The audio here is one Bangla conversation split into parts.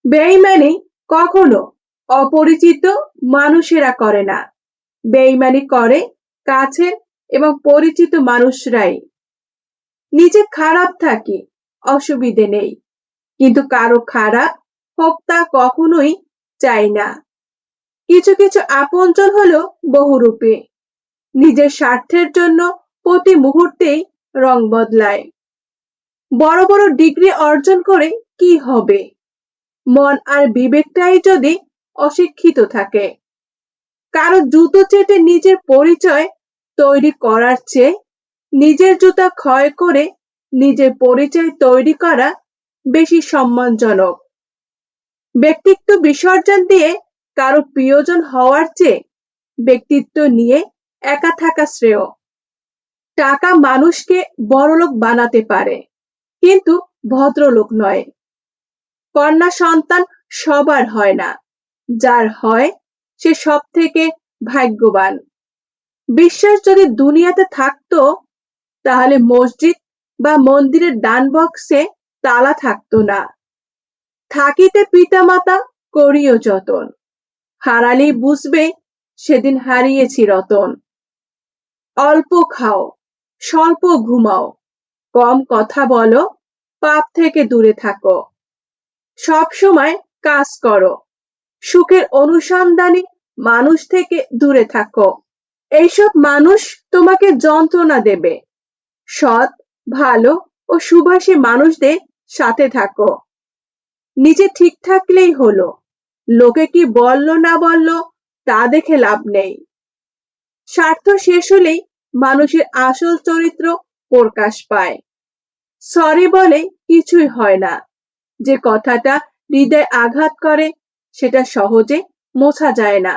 বেইমানি কখনো অপরিচিত মানুষেরা করে না। বেইমানি করে কাছের এবং পরিচিত মানুষরাই। নিজে খারাপ থাকি, অসুবিধে নেই, কিন্তু কারো খারাপ হোক তা কখনোই চাই না। কিছু কিছু আপনজন হলো বহুরূপী, নিজের স্বার্থের জন্য প্রতি মুহূর্তেই রং বদলায়। বড় বড় ডিগ্রি অর্জন করে কি হবে, মন আর বিবেকটাই যদি অশিক্ষিত থাকে। কারো জুতো চেটে নিজের পরিচয় তৈরি করার চেয়ে নিজের জুতা ক্ষয় করে নিজের পরিচয় তৈরি করা বেশি সম্মানজনক। ব্যক্তিত্ব বিসর্জন দিয়ে কারো প্রিয়জন হওয়ার চেয়ে ব্যক্তিত্ব নিয়ে একা থাকা শ্রেয়। টাকা মানুষকে বড়লোক বানাতে পারে, কিন্তু ভদ্রলোক নয়। কন্যা সন্তান সবার হয় না, যার হয় সে সব থেকে ভাগ্যবান। বিশ্বাস যদি দুনিয়াতে থাকতো, তাহলে মসজিদ বা মন্দিরের দান বক্সে তালা থাকতো না। থাকিতে পিতামাতা করিও যতন, হারালেই বুঝবে সেদিন হারিয়েছি রতন। অল্প খাও, স্বল্প ঘুমাও, কম কথা বলো, পাপ থেকে দূরে থাকো। সব সময় কাজ করো, সুখের অনুসন্ধানী মানুষ থেকে দূরে থাকো। এইসব মানুষ তোমাকে যন্ত্রণা দেবে। সৎ, ভালো ও সুভাষী মানুষদের সাথে থাকো। নিজে ঠিক থাকলেই হলো, লোকে কি বলল না বলল তা দেখে লাভ নেই। স্বার্থ শেষ হলেই মানুষের আসল চরিত্র প্রকাশ পায়। সরি বলে কিছুই হয় না, যে কথাটা হৃদয়ে আঘাত করে সেটা সহজে মোছা যায় না।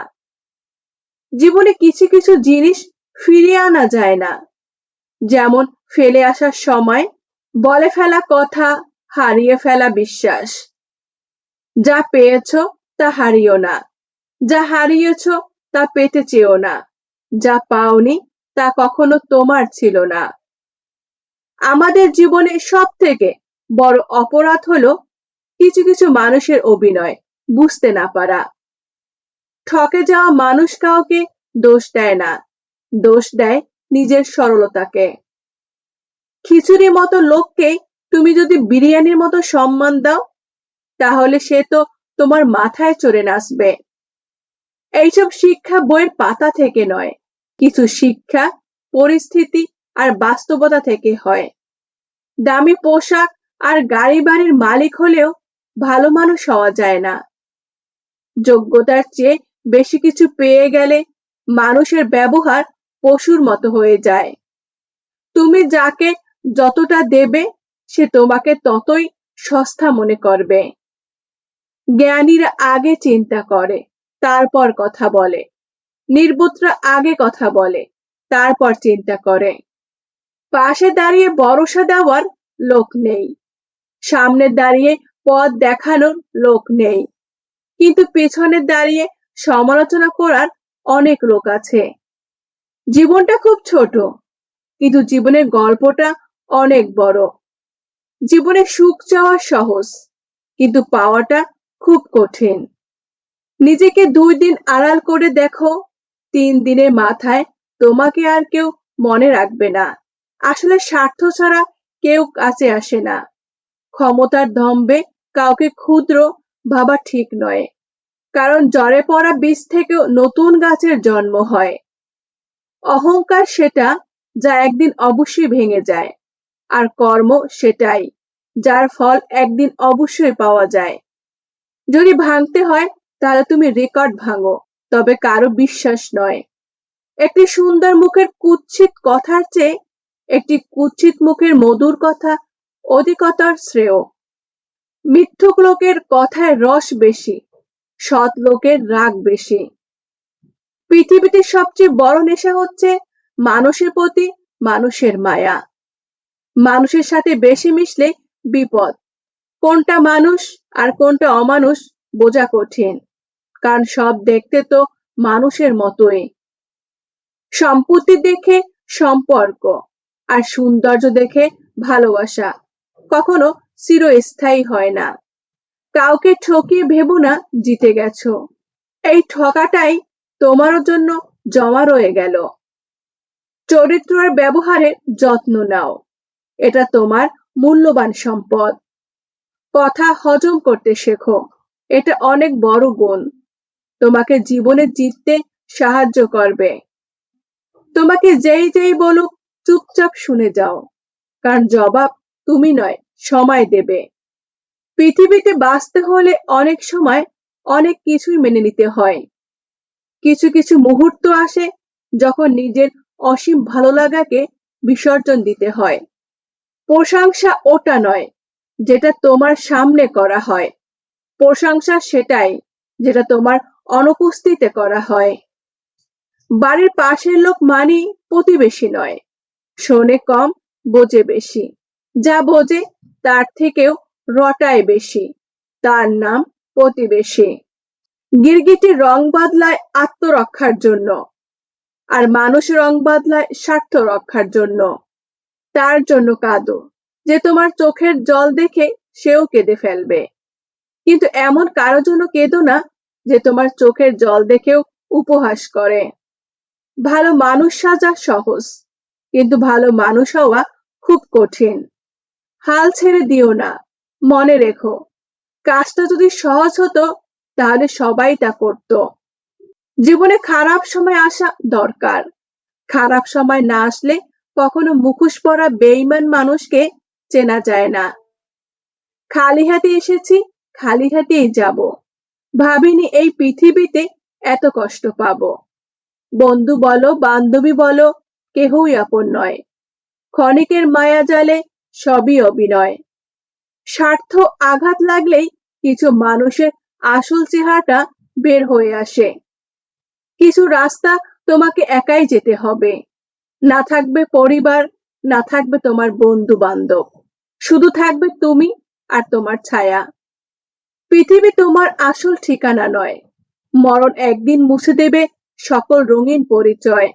জীবনে কিছু কিছু জিনিস ফিরিয়ে আনা যায় না, যেমন ফেলে আসার সময়, বলে ফেলা কথা, হারিয়ে ফেলা বিশ্বাস। যা পেয়েছ তা হারিও না, যা হারিয়েছ তা পেতে চেও না, যা পাওনি তা কখনো তোমার ছিল না। আমাদের জীবনে সব থেকে বড় অপরাধ হলো কিছু কিছু মানুষের অভিনয় বুঝতে না পারা। ঠকে যাওয়া মানুষ কাউকে দোষ দেয় না, দোষ দেয় নিজের সরলতাকে। খিচুড়ির মতো লোককে তুমি যদি বিরিয়ানির মতো সম্মান দাও, তাহলে সে তো তোমার মাথায় চড়ে নাচবে। এইসব শিক্ষা বইয়ের পাতা থেকে নয়, কিছু শিক্ষা পরিস্থিতি আর বাস্তবতা থেকে হয়। দামি পোশাক আর গাড়ি বাড়ির মালিক হলেও ভালো মানুষ হওয়া যায় না। যোগ্যতার চেয়ে বেশি কিছু পেয়ে গেলে মানুষের ব্যবহার পশুর মতো হয়ে যায়। তুমি যাকে যতটা দেবে, সে তোমাকে ততই সস্তা মনে করবে। জ্ঞানীরা আগে চিন্তা করে, তারপর কথা বলে। নির্বুদ্রা আগে কথা বলে, তারপর চিন্তা করে। পাশে দাঁড়িয়ে ভরসা দেওয়ার লোক নেই, সামনে দাঁড়িয়ে পথ দেখানোর লোক নেই, কিন্তু পেছনে দাঁড়িয়ে সমালোচনা করার অনেক লোক আছে। জীবনটা খুব ছোট, কিন্তু জীবনের গল্পটা অনেক বড়। জীবনে সুখ চাওয়া সহজ, কিন্তু পাওয়াটা খুব কঠিন। নিজেকে 2 দিন আড়াল করে দেখো, 3 দিনের মাথায় তোমাকে আর কেউ মনে রাখবে না। আসলে স্বার্থ ছাড়া কেউ কাছে আসে না। ক্ষমতার দম্ভে কাউকে ক্ষুদ্র ভাবা ঠিক নয়, কারণ ঝড়ে পড়া বীজ থেকেও নতুন গাছের জন্ম হয়। অহংকার সেটা যা একদিন অবশ্যই ভেঙে যায়, আর কর্ম সেটাই যার ফল একদিন অবশ্যই পাওয়া যায়। যদি ভাঙতে হয়, তাহলে তুমি রেকর্ড ভাঙো, তবে কারো বিশ্বাস নয়। একটি সুন্দর মুখের কুৎসিত কথার চেয়ে একটি কুৎসিত মুখের মধুর কথা অধিকতর শ্রেয়। মিথ্যুক লোকের কথায় রস বেশি, সৎ লোকের রাগ বেশি। পৃথিবীতে সবচেয়ে বড় নেশা হচ্ছে মানুষের প্রতি মানুষের মায়া। মানুষের সাথে বেশি মিশলে বিপদ। কোনটা মানুষ আর কোনটা অমানুষ বোঝা কঠিন, কারণ সব দেখতে তো মানুষের মতোই। সম্পত্তি দেখে সম্পর্ক, আর সৌন্দর্য দেখে ভালোবাসা কখনো চিরস্থায়ী হয় না। কাউকে ঠকিয়ে ভেবো না জিতে গেছো। এই ঠকাটাই তোমার জন্য জমা রয়ে গেল। চরিত্র আর ব্যবহারের যত্ন নাও, এটা তোমার মূল্যবান সম্পদ। কথা হজম করতে শেখো, এটা অনেক বড় গুণ, তোমাকে জীবনে জিততে সাহায্য করবে। তোমাকে যেই যেই বলুক চুপচাপ শুনে যাও, কারণ জবাব তুমি নয়, সময় দেবে। পৃথিবীতে বাঁচতে হলে অনেক সময় অনেক কিছুই মেনে নিতে হয়। কিছু কিছু মুহূর্ত আসে যখন নিজের অসীম ভালো লাগাকে বিসর্জন দিতে হয়। প্রশংসা ওটা নয় যেটা তোমার সামনে করা হয়, প্রশংসা সেটাই যেটা তোমার অনুপস্থিতিতে করা হয়। বাড়ির পাশের লোক মানেই প্রতিবেশী নয়, শোনে কম, বোঝে বেশি। যা বোঝে তার থেকেও রটায় বেশি, তার নাম প্রতিবেশী। গিরগিটির রং বদলায় আত্মরক্ষার জন্য, আর মানুষ রং বদলায় স্বার্থ রক্ষার জন্য। তার জন্য কাঁদো যে তোমার চোখের জল দেখে সেও কেঁদে ফেলবে, কিন্তু এমন কারো জন্য কেঁদো না যে তোমার চোখের জল দেখেও উপহাস করে। ভালো মানুষ সাজা সহজ, কিন্তু ভালো মানুষ হওয়া খুব কঠিন। হাল ছেড়ে দিও না, মনে রেখো কাজটা যদি সহজ হতো তাহলে সবাই তা করত। জীবনে খারাপ সময় আসা দরকার, খারাপ সময় না আসলে কখনো মুখোশ পরা বেঈমান মানুষকে চেনা যায় না। খালি হাতে এসেছি, খালি হাতেই যাব, ভাবিনি এই পৃথিবীতে এত কষ্ট পাবো। বন্ধু বলো বান্ধবী বলো, কেহই আপন নয়, ক্ষণিকের মায়া জালে সবই অভিনয়। স্বার্থ আঘাত লাগলেই কিছু মানুষের আসল চেহারাটা বের হয়ে আসে। কিছু রাস্তা তোমাকে একাই যেতে হবে, না থাকবে পরিবার, না থাকবে তোমার বন্ধু বান্ধব, শুধু থাকবে তুমি আর তোমার ছায়া। পৃথিবী তোমার আসল ঠিকানা নয়, মরণ একদিন মুছে দেবে সকল রঙিন পরিচয়।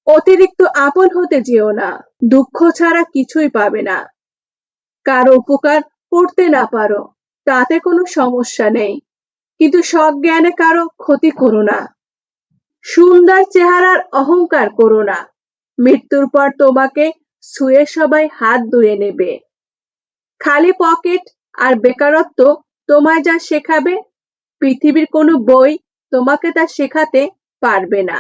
অতিরিক্ত আপন হতে যেও না, দুঃখ ছাড়া কিছুই পাবে না। কারো উপকার করতে না পারো তাতে কোনো সমস্যা নেই, কিন্তু সজ্ঞানে কারো ক্ষতি করো না। সুন্দর চেহারার অহংকার করো না, মৃত্যুর পর তোমাকে ছুঁয়ে সবাই হাত ধুয়ে নেবে। খালি পকেট আর বেকারত্ব তোমায় যা শেখাবে, পৃথিবীর কোনো বই তোমাকে তা শেখাতে পারবে না।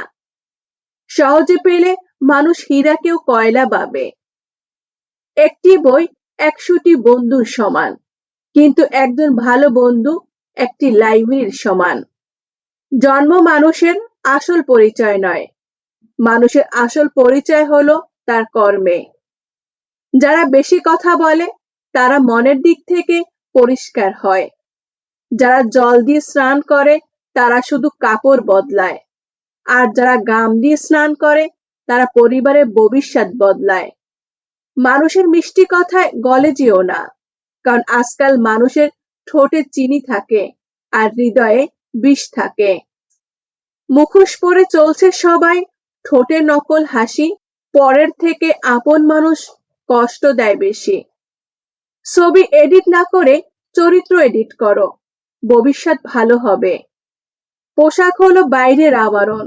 সহজে পেলে মানুষ হীরাকেও কয়লা ভাবে। একটি বই 100টি বন্ধুর সমান, কিন্তু একজন ভালো বন্ধু একটি লাইব্রেরির সমান। জন্ম মানুষের আসল পরিচয় নয়, মানুষের আসল পরিচয় হলো তার কর্মে। যারা বেশি কথা বলে তারা মনের দিক থেকে পরিষ্কার হয়, যারা জল দিয়ে স্নান করে তারা শুধু কাপড় বদলায়, আর যারা গাম দিয়ে স্নান করে তারা পরিবারের ভবিষ্যৎ বদলায়। মানুষের মিষ্টি কথায় গলে যেও না, কারণ আজকাল মানুষের ঠোঁটে চিনি থাকে আর হৃদয়ে বিষ থাকে। মুখোশ পরে চলছে সবাই, ঠোঁটে নকল হাসি, পরের থেকে আপন মানুষ কষ্ট দেয় বেশি। ছবি এডিট না করে চরিত্র এডিট করো, ভবিষ্যৎ ভালো হবে। পোশাক হলো বাইরের আবরণ,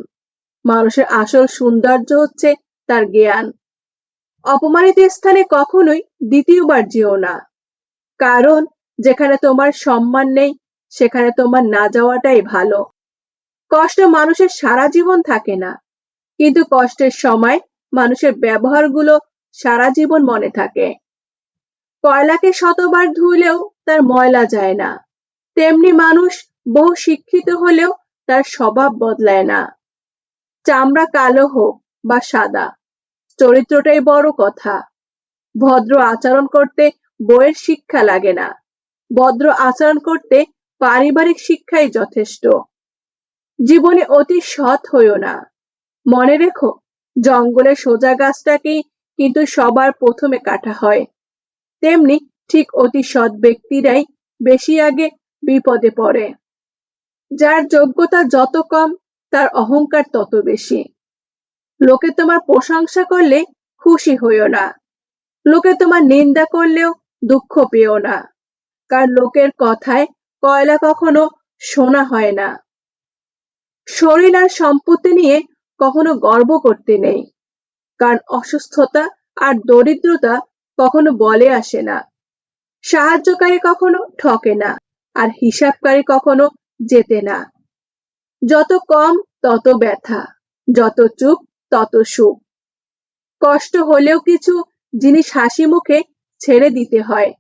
মানুষের আসল সৌন্দর্য হচ্ছে তার জ্ঞান। অপমানিত স্থানে কখনোই দ্বিতীয়বার যেও না, কারণ যেখানে তোমার সম্মান নেই সেখানে তোমার না যাওয়াটাই ভালো। কষ্ট মানুষের সারা জীবন থাকে না, কিন্তু কষ্টের সময় মানুষের ব্যবহারগুলো সারা জীবন মনে থাকে। কয়লাকে শতবার ধুলেও তার ময়লা যায় না, তেমনি মানুষ বহু শিক্ষিত হলেও তার স্বভাব বদলায় না। চামড়া কালো হোক বা সাদা, চরিত্রটাই বড় কথা। ভদ্র আচরণ করতে বইয়ের শিক্ষা লাগে না, ভদ্র আচরণ করতে পারিবারিক শিক্ষাই যথেষ্ট। জীবনে অতি সৎ হইও না, মনে রেখো জঙ্গলে সোজা গাছটাকেই কিন্তু সবার প্রথমে কাটা হয়, তেমনি ঠিক অতি সৎ ব্যক্তিরাই বেশি আগে বিপদে পড়ে। যার যোগ্যতা যত কম তার অহংকার তত বেশি। লোকে তোমার প্রশংসা করলে খুশি হইও না, লোকে তোমার নিন্দা করলেও দুঃখ পেও না, কারণ লোকের কথায় কয়লা কখনো সোনা হয় না। শরীর আর সম্পত্তি নিয়ে কখনো গর্ব করতে নেই, কারণ অসুস্থতা আর দরিদ্রতা কখনো বলে আসে না। সাহায্যকারী কখনো ঠকে না, আর হিসাবকারী কখনো জেতে না। যত কম তত ব্যথা, যত চুপ তত সুখ। কষ্ট হলেও কিছু জিনিস হাসি মুখে ছেড়ে দিতে হয়,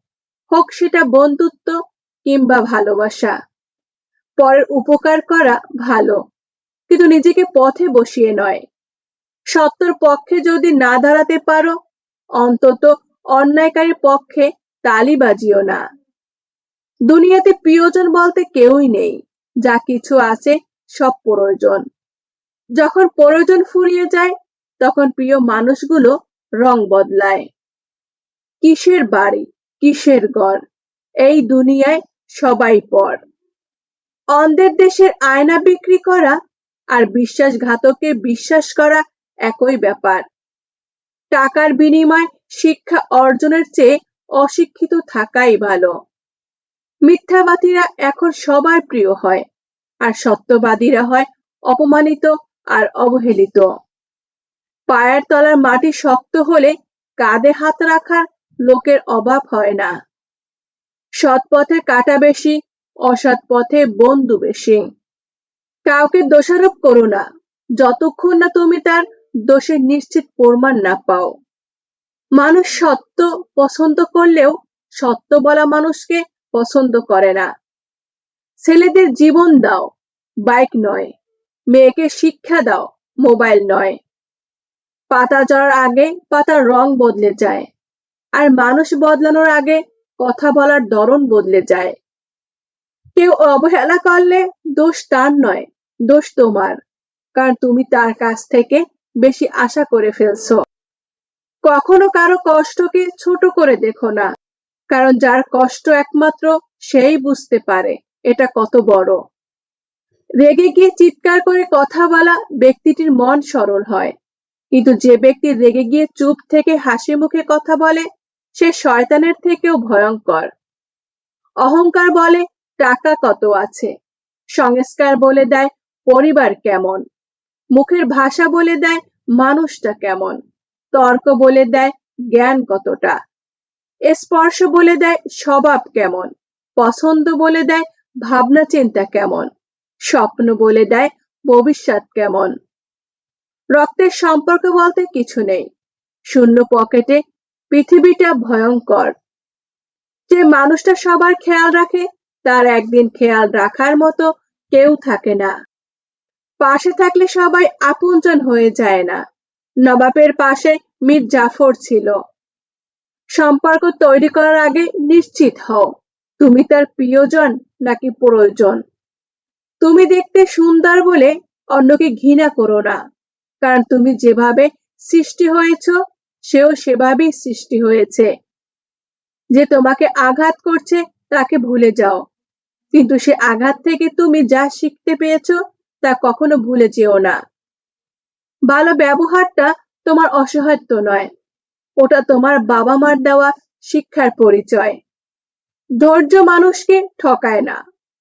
হোক সেটা বন্ধুত্ব কিংবা ভালোবাসা। পরের উপকার করা ভালো, কিন্তু নিজেকে পথে বসিয়ে নয়। সত্যের পক্ষে যদি না দাঁড়াতে পারো, অন্তত অন্যায়কারীর পক্ষে তালি বাজিও না। দুনিয়াতে প্রিয়জন বলতে কেউই নেই, যা কিছু আছে সব প্রয়োজন। যখন প্রয়োজন ফুরিয়ে যায়, তখন প্রিয় মানুষগুলো রং বদলায়। কিসের বাড়ি, কিসের ঘর, এই দুনিয়ায় সবাই পর। অন্ধের দেশের আয়না বিক্রি করা আর বিশ্বাসঘাতককে বিশ্বাস করা একই ব্যাপার। টাকার বিনিময়ে শিক্ষা অর্জনের চেয়ে অশিক্ষিত থাকাই ভালো। মিথ্যাবাদীরা এখন সবার প্রিয় হয়, আর সত্যবাদীরা হয় অপমানিত আর অবহেলিত। পায়ের তলার মাটি শক্ত হলে কাঁধে হাত রাখার লোকের অভাব হয় না। সৎ পথে কাঁটা বেশি, অসৎ পথে বন্ধু বেশি। কাউকে দোষারোপ করো না, যতক্ষণ না তুমি তার দোষের নিশ্চিত প্রমাণ না পাও। মানুষ সত্য পছন্দ করলেও সত্য বলা মানুষকে পছন্দ করে না। ছেলেদের জীবন দাও, বাইক নয়। মেয়েকে শিক্ষা দাও, মোবাইল নয়। পাতা ঝরার আগে পাতার রং বদলে যায়, আর মানুষ বদলানোর আগে কথা বলার ধরন বদলে যায়। কেউ অবহেলা করলে দোষ তার নয়, দোষ তোমার, কারণ তুমি তার কাছ থেকে বেশি আশা করে ফেলছো। কখনো কারো কষ্টকে ছোট করে দেখো না, কারণ যার কষ্ট একমাত্র সেই বুঝতে পারে এটা কত বড়। রেগে গিয়ে চিৎকার করে কথা বলা ব্যক্তিটির মন সরল হয়, কিন্তু যে ব্যক্তি রেগে গিয়ে চুপ থেকে হাসি মুখে কথা বলে, সে শয়তানের থেকেও ভয়ঙ্কর। অহংকার বলে টাকা কত আছে, সংস্কার বলে দেয় পরিবার কেমন, মুখের ভাষা বলে দেয় মানুষটা কেমন, তর্ক বলে দেয় জ্ঞান কতটা, স্পর্শ বলে দেয় স্বভাব কেমন, পছন্দ বলে দেয় ভাবনা চিন্তা কেমন, স্বপ্ন বলে দেয় ভবিষ্যৎ কেমন। রক্তের সম্পর্ক বলতে কিছু নেই, শূন্য পকেটে পৃথিবীটা ভয়ঙ্কর। যে মানুষটা সবার খেয়াল রাখে, তার একদিন খেয়াল রাখার মতো কেউ থাকে না। পাশে থাকলে সবাই আপনজন হয়ে যায় না। নবাবের পাশে মীর জাফর ছিল। সম্পর্ক তৈরি করার আগে নিশ্চিত হও, তুমি তার প্রিয়জন নাকি প্রয়োজন। তুমি দেখতে সুন্দর বলে অন্যকে ঘৃণা করো না, কারণ তুমি যেভাবে সৃষ্টি হয়েছ, সেও সেভাবেই সৃষ্টি হয়েছে। যে তোমাকে আঘাত করছে তাকে ভুলে যাও, কিন্তু সে আঘাত থেকে তুমি যা শিখতে পেয়েছো তা কখনো ভুলে যেও না। ভালো ব্যবহারটা তোমার অসহায়ত্ব নয়, ওটা তোমার বাবা মার দেওয়া শিক্ষার পরিচয়। ধৈর্য মানুষকে ঠকায় না,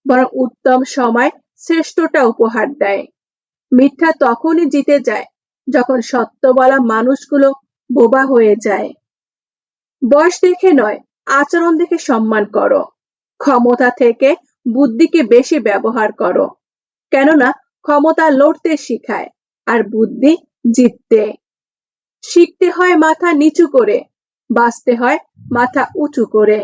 বরং উত্তম সময় শ্রেষ্ঠটা উপহার দেয়। মিথ্যা তখনই জিতে যায় যখন সত্য বলা মানুষগুলো বোবা হয়ে যায়। বয়স দেখে নয়, আচরণ দেখে সম্মান করো। ক্ষমতা থেকে বুদ্ধিকে বেশি ব্যবহার করো, কেননা ক্ষমতা লড়তে শিখায়, আর বুদ্ধি জিততে। শিখতে হয় মাথা নিচু করে, বাঁচতে হয় মাথা উঁচু করে।